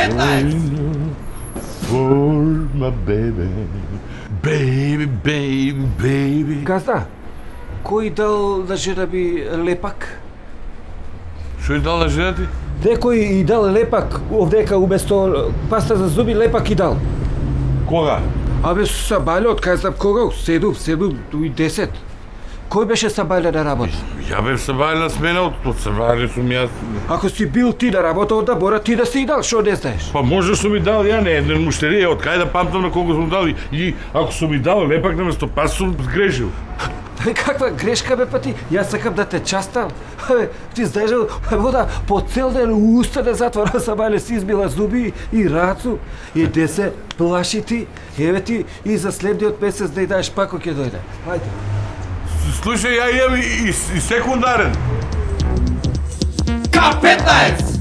K15! For my baby. Baby, baby, baby. Газда, кој дал на жена ми лепак? Што е дал на жена ти? Некој и дал лепак овдека уместо паста за зуби лепак и дал. Кога? Абе сабајлот, кај знам кога, 7 и 10. Кој беше сабајле на работа? Ја бев се бајле на смена, од сабајле сум јас. Ако си бил ти на работа, onda мора ти да си дал, што не знаеш? Па може сум ми дал ја, не еден муштерија, од кај да памтам на колку сум дал и ако сум ми дал лепак на место пас сум сгрешил. Каква грешка бе па ти? Јас сакам да те частам. Абе, ти знаеш, вода по цел ден уста не затвора сабајле си избила зуби и рацу. И де се плаши ти? Еве ти и за следниот месец да ја даеш пако ќе дојде. Ајде. Слушај, ја имам и секундарен. K15!